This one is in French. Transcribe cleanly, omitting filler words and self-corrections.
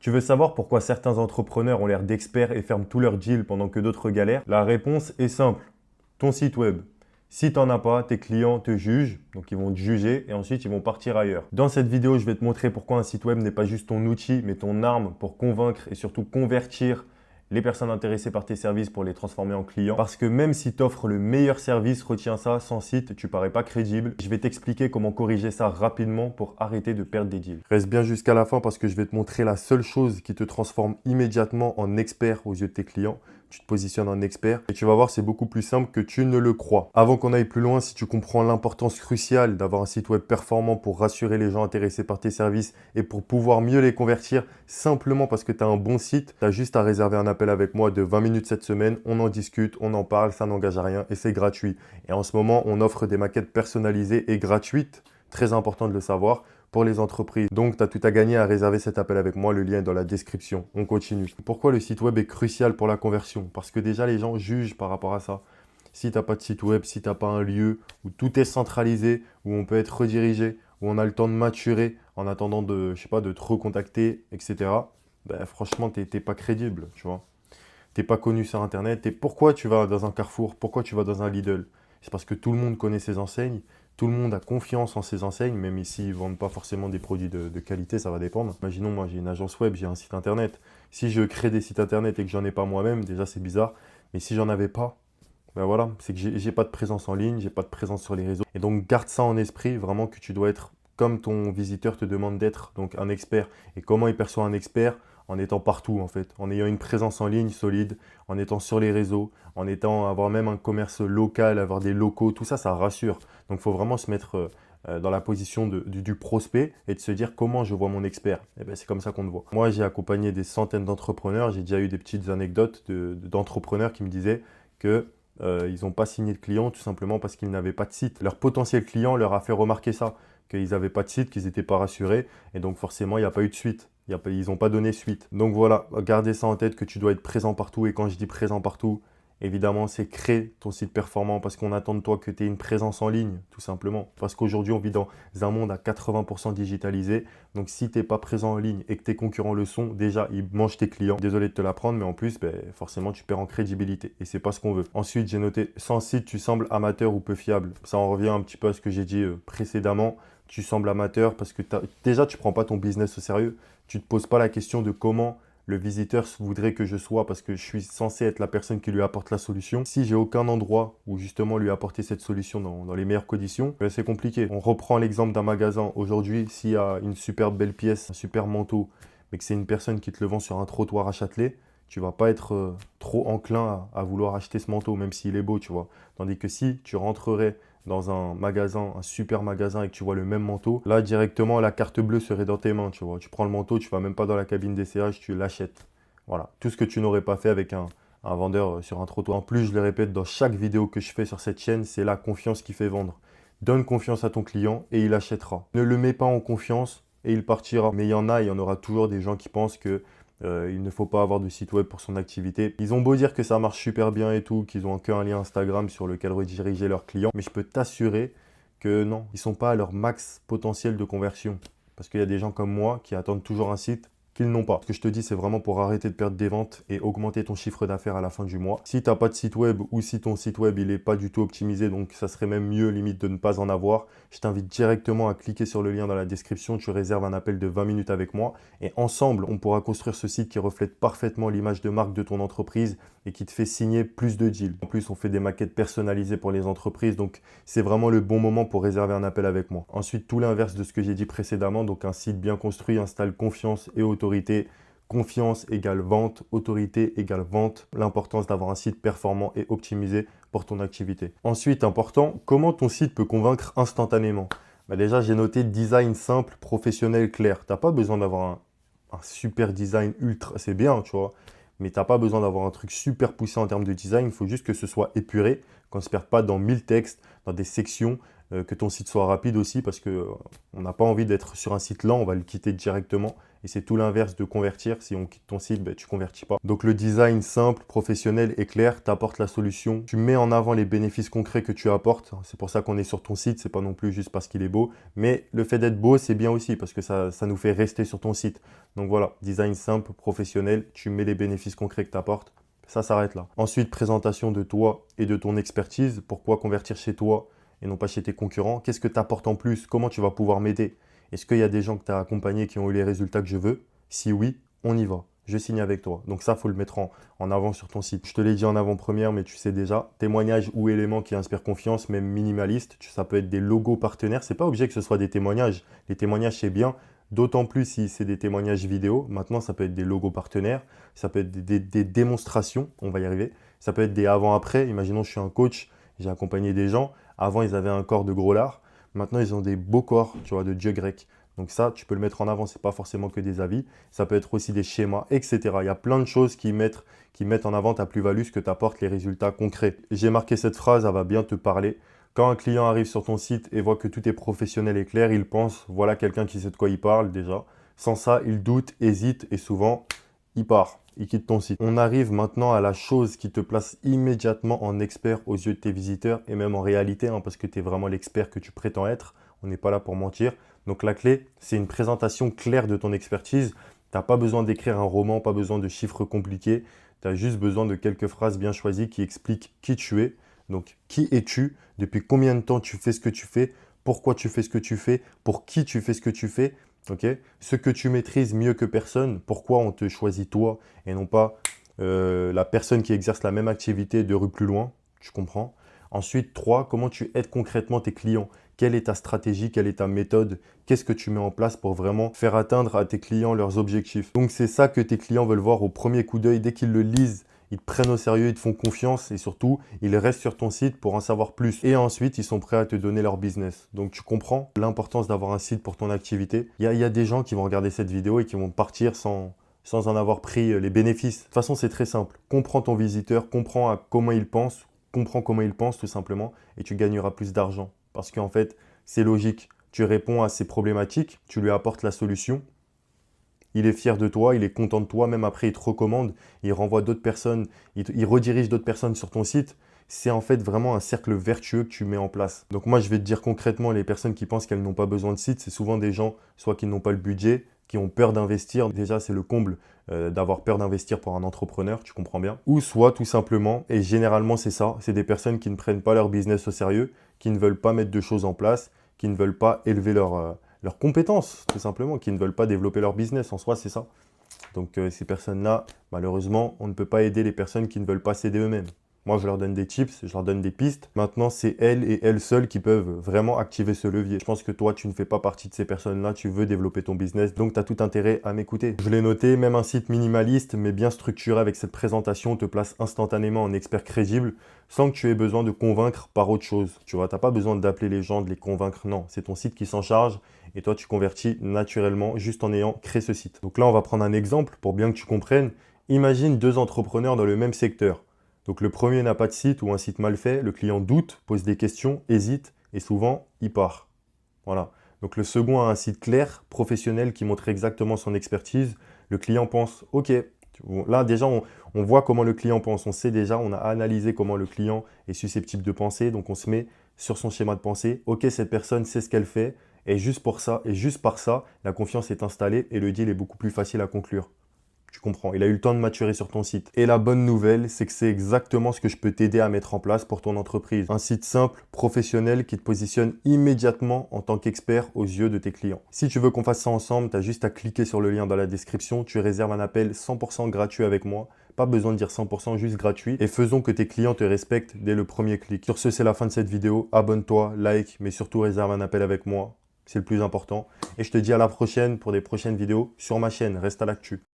Tu veux savoir pourquoi certains entrepreneurs ont l'air d'experts et ferment tous leurs deals pendant que d'autres galèrent? La réponse est simple. Ton site web. Si tu n'en as pas, tes clients te jugent, donc ils vont te juger et ensuite ils vont partir ailleurs. Dans cette vidéo, je vais te montrer pourquoi un site web n'est pas juste ton outil, mais ton arme pour convaincre et surtout convertir les personnes intéressées par tes services pour les transformer en clients. Parce que même si tu offres le meilleur service, retiens ça, sans site, tu parais pas crédible. Je vais t'expliquer comment corriger ça rapidement pour arrêter de perdre des deals. Reste bien jusqu'à la fin parce que je vais te montrer la seule chose qui te transforme immédiatement en expert aux yeux de tes clients. Tu te positionnes en expert et tu vas voir, c'est beaucoup plus simple que tu ne le crois. Avant qu'on aille plus loin, si tu comprends l'importance cruciale d'avoir un site web performant pour rassurer les gens intéressés par tes services et pour pouvoir mieux les convertir simplement parce que tu as un bon site, tu as juste à réserver un appel avec moi de 20 minutes cette semaine. On en discute, on en parle, ça n'engage à rien et c'est gratuit. Et en ce moment, on offre des maquettes personnalisées et gratuites, très important de le savoir, pour les entreprises. Donc, tu as tout à gagner à réserver cet appel avec moi. Le lien est dans la description. On continue. Pourquoi le site web est crucial pour la conversion? Parce que déjà, les gens jugent par rapport à ça. Si tu n'as pas de site web, si tu n'as pas un lieu où tout est centralisé, où on peut être redirigé, où on a le temps de maturer en attendant de, je sais pas, de te recontacter, etc. Ben, franchement, tu n'es pas crédible, tu vois. Tu n'es pas connu sur Internet. Et pourquoi tu vas dans un Carrefour? Pourquoi tu vas dans un Lidl? C'est parce que tout le monde connaît ses enseignes. Tout le monde a confiance en ses enseignes, même ici, ils ne vendent pas forcément des produits de qualité, ça va dépendre. Imaginons, moi, j'ai une agence web, j'ai un site internet. Si je crée des sites internet et que j'en ai pas moi-même, déjà, c'est bizarre. Mais si j'en avais pas, ben voilà, c'est que j'ai pas de présence en ligne, j'ai pas de présence sur les réseaux. Et donc, garde ça en esprit, vraiment que tu dois être comme ton visiteur te demande d'être, donc un expert. Et comment il perçoit un expert? En étant partout, en fait, en ayant une présence en ligne solide, en étant sur les réseaux, avoir même un commerce local, avoir des locaux, tout ça, ça rassure. Donc, il faut vraiment se mettre dans la position du prospect et de se dire comment je vois mon expert. Et ben, c'est comme ça qu'on te voit. Moi, j'ai accompagné des centaines d'entrepreneurs. J'ai déjà eu des petites anecdotes d'entrepreneurs qui me disaient que ils n'ont pas signé de clients tout simplement parce qu'ils n'avaient pas de site. Leur potentiel client leur a fait remarquer ça, qu'ils n'avaient pas de site, qu'ils n'étaient pas rassurés. Et donc forcément, il n'y a pas eu de suite. Ils n'ont pas donné suite. Donc voilà, gardez ça en tête que tu dois être présent partout. Et quand je dis présent partout, évidemment, c'est créer ton site performant parce qu'on attend de toi que tu aies une présence en ligne, tout simplement. Parce qu'aujourd'hui, on vit dans un monde à 80% digitalisé. Donc, si tu n'es pas présent en ligne et que tes concurrents le sont, déjà, ils mangent tes clients. Désolé de te l'apprendre, mais en plus, ben, forcément, tu perds en crédibilité. Et c'est pas ce qu'on veut. Ensuite, j'ai noté, sans site, tu sembles amateur ou peu fiable. Ça en revient un petit peu à ce que j'ai dit précédemment. Tu sembles amateur parce que déjà, tu ne prends pas ton business au sérieux. Tu ne te poses pas la question de comment le visiteur voudrait que je sois parce que je suis censé être la personne qui lui apporte la solution. Si j'ai aucun endroit où justement lui apporter cette solution dans les meilleures conditions, ben c'est compliqué. On reprend l'exemple d'un magasin. Aujourd'hui, s'il y a une super belle pièce, un super manteau, mais que c'est une personne qui te le vend sur un trottoir à Châtelet, tu vas pas être trop enclin à vouloir acheter ce manteau, même s'il est beau, tu vois. Tandis que si tu rentrerais dans un magasin, un super magasin et que tu vois le même manteau, là directement la carte bleue serait dans tes mains, tu vois. Tu prends le manteau, tu vas même pas dans la cabine d'essayage, tu l'achètes. Voilà, tout ce que tu n'aurais pas fait avec un vendeur sur un trottoir. En plus, je le répète dans chaque vidéo que je fais sur cette chaîne, c'est la confiance qui fait vendre. Donne confiance à ton client et il achètera. Ne le mets pas en confiance et il partira. Mais il y en aura toujours des gens qui pensent que il ne faut pas avoir de site web pour son activité. Ils ont beau dire que ça marche super bien et tout, qu'ils ont qu'un lien Instagram sur lequel rediriger leurs clients, mais je peux t'assurer que non, ils ne sont pas à leur max potentiel de conversion. Parce qu'il y a des gens comme moi qui attendent toujours un site qu'ils n'ont pas. Ce que je te dis, c'est vraiment pour arrêter de perdre des ventes et augmenter ton chiffre d'affaires à la fin du mois. Si tu n'as pas de site web ou si ton site web il n'est pas du tout optimisé, donc ça serait même mieux limite de ne pas en avoir, je t'invite directement à cliquer sur le lien dans la description. Tu réserves un appel de 20 minutes avec moi et ensemble, on pourra construire ce site qui reflète parfaitement l'image de marque de ton entreprise et qui te fait signer plus de deals. En plus, on fait des maquettes personnalisées pour les entreprises, donc c'est vraiment le bon moment pour réserver un appel avec moi. Ensuite, tout l'inverse de ce que j'ai dit précédemment, donc un site bien construit installe confiance et autorité. Confiance égale vente, autorité égale vente. L'importance d'avoir un site performant et optimisé pour ton activité. Ensuite, important, comment ton site peut convaincre instantanément? Bah déjà, j'ai noté design simple, professionnel, clair. Tu n'as pas besoin d'avoir un super design ultra, c'est bien, tu vois. Mais tu n'as pas besoin d'avoir un truc super poussé en termes de design. Il faut juste que ce soit épuré, qu'on ne se perde pas dans 1000 textes, dans des sections, que ton site soit rapide aussi parce qu'on n'a pas envie d'être sur un site lent, on va le quitter directement Et c'est tout l'inverse de convertir. Si on quitte ton site, ben, tu ne convertis pas. Donc le design simple, professionnel et clair t'apporte la solution. Tu mets en avant les bénéfices concrets que tu apportes. C'est pour ça qu'on est sur ton site. C'est pas non plus juste parce qu'il est beau. Mais le fait d'être beau, c'est bien aussi parce que ça nous fait rester sur ton site. Donc voilà, design simple, professionnel. Tu mets les bénéfices concrets que tu apportes. Ça s'arrête là. Ensuite, présentation de toi et de ton expertise. Pourquoi convertir chez toi et non pas chez tes concurrents? Qu'est-ce que tu apportes en plus? Comment tu vas pouvoir m'aider? Est-ce qu'il y a des gens que tu as accompagnés qui ont eu les résultats que je veux? Si oui, on y va. Je signe avec toi. Donc ça, il faut le mettre en avant sur ton site. Je te l'ai dit en avant-première, mais tu sais déjà. Témoignages ou éléments qui inspirent confiance, même minimaliste. Ça peut être des logos partenaires. C'est pas obligé que ce soit des témoignages. Les témoignages, c'est bien. D'autant plus si c'est des témoignages vidéo. Maintenant, ça peut être des logos partenaires. Ça peut être des démonstrations. On va y arriver. Ça peut être des avant-après. Imaginons, je suis un coach. J'ai accompagné des gens. Avant, ils avaient un corps de gros lard. Maintenant, ils ont des beaux corps, tu vois, de dieu grec. Donc ça, tu peux le mettre en avant. Ce n'est pas forcément que des avis. Ça peut être aussi des schémas, etc. Il y a plein de choses qui mettent en avant ta plus-value, ce que t'apportent les résultats concrets. J'ai marqué cette phrase, elle va bien te parler. Quand un client arrive sur ton site et voit que tout est professionnel et clair, il pense, voilà quelqu'un qui sait de quoi il parle déjà. Sans ça, il doute, hésite et souvent, il part. Il quitte ton site. On arrive maintenant à la chose qui te place immédiatement en expert aux yeux de tes visiteurs et même en réalité, hein, parce que tu es vraiment l'expert que tu prétends être. On n'est pas là pour mentir. Donc la clé, c'est une présentation claire de ton expertise. Tu n'as pas besoin d'écrire un roman, pas besoin de chiffres compliqués. Tu as juste besoin de quelques phrases bien choisies qui expliquent qui tu es. Donc, qui es-tu? Depuis combien de temps tu fais ce que tu fais? Pourquoi tu fais ce que tu fais? Pour qui tu fais ce que tu fais? Okay. Ce que tu maîtrises mieux que personne, pourquoi on te choisit toi et non pas la personne qui exerce la même activité 2 rues plus loin, tu comprends? Ensuite, 3, comment tu aides concrètement tes clients? Quelle est ta stratégie? Quelle est ta méthode? Qu'est-ce que tu mets en place pour vraiment faire atteindre à tes clients leurs objectifs? Donc, c'est ça que tes clients veulent voir au premier coup d'œil. Dès qu'ils le lisent, ils te prennent au sérieux, ils te font confiance et surtout, ils restent sur ton site pour en savoir plus. Et ensuite, ils sont prêts à te donner leur business. Donc, tu comprends l'importance d'avoir un site pour ton activité. Il y a des gens qui vont regarder cette vidéo et qui vont partir sans en avoir pris les bénéfices. De toute façon, c'est très simple. Comprends ton visiteur, comprends comment il pense tout simplement et tu gagneras plus d'argent. Parce qu'en fait, c'est logique. Tu réponds à ses problématiques, tu lui apportes la solution. Il est fier de toi, il est content de toi, même après il te recommande, il renvoie d'autres personnes, il redirige d'autres personnes sur ton site. C'est en fait vraiment un cercle vertueux que tu mets en place. Donc moi, je vais te dire concrètement, les personnes qui pensent qu'elles n'ont pas besoin de site, c'est souvent des gens, soit qui n'ont pas le budget, qui ont peur d'investir. Déjà, c'est le comble d'avoir peur d'investir pour un entrepreneur, tu comprends bien. Ou soit tout simplement, et généralement c'est ça, c'est des personnes qui ne prennent pas leur business au sérieux, qui ne veulent pas mettre de choses en place, qui ne veulent pas élever leurs compétences, tout simplement, qui ne veulent pas développer leur business. En soi, c'est ça. Donc, ces personnes-là, malheureusement, on ne peut pas aider les personnes qui ne veulent pas s'aider eux-mêmes. Moi, je leur donne des tips, je leur donne des pistes. Maintenant, c'est elles et elles seules qui peuvent vraiment activer ce levier. Je pense que toi, tu ne fais pas partie de ces personnes-là. Tu veux développer ton business, donc tu as tout intérêt à m'écouter. Je l'ai noté, même un site minimaliste, mais bien structuré avec cette présentation, te place instantanément en expert crédible sans que tu aies besoin de convaincre par autre chose. Tu vois, tu n'as pas besoin d'appeler les gens, de les convaincre. Non, c'est ton site qui s'en charge et toi, tu convertis naturellement juste en ayant créé ce site. Donc là, on va prendre un exemple pour bien que tu comprennes. Imagine 2 entrepreneurs dans le même secteur. Donc le premier n'a pas de site ou un site mal fait, le client doute, pose des questions, hésite et souvent il part. Voilà. Donc le second a un site clair, professionnel qui montre exactement son expertise. Le client pense OK. Là déjà on voit comment le client pense, on sait déjà, on a analysé comment le client est susceptible de penser, donc on se met sur son schéma de pensée. OK, cette personne sait ce qu'elle fait et juste pour ça et juste par ça, la confiance est installée et le deal est beaucoup plus facile à conclure. Tu comprends, il a eu le temps de maturer sur ton site. Et la bonne nouvelle, c'est que c'est exactement ce que je peux t'aider à mettre en place pour ton entreprise. Un site simple, professionnel, qui te positionne immédiatement en tant qu'expert aux yeux de tes clients. Si tu veux qu'on fasse ça ensemble, tu as juste à cliquer sur le lien dans la description. Tu réserves un appel 100% gratuit avec moi. Pas besoin de dire 100%, juste gratuit. Et faisons que tes clients te respectent dès le premier clic. Sur ce, c'est la fin de cette vidéo. Abonne-toi, like, mais surtout réserve un appel avec moi. C'est le plus important. Et je te dis à la prochaine pour des prochaines vidéos sur ma chaîne. Reste à l'actu.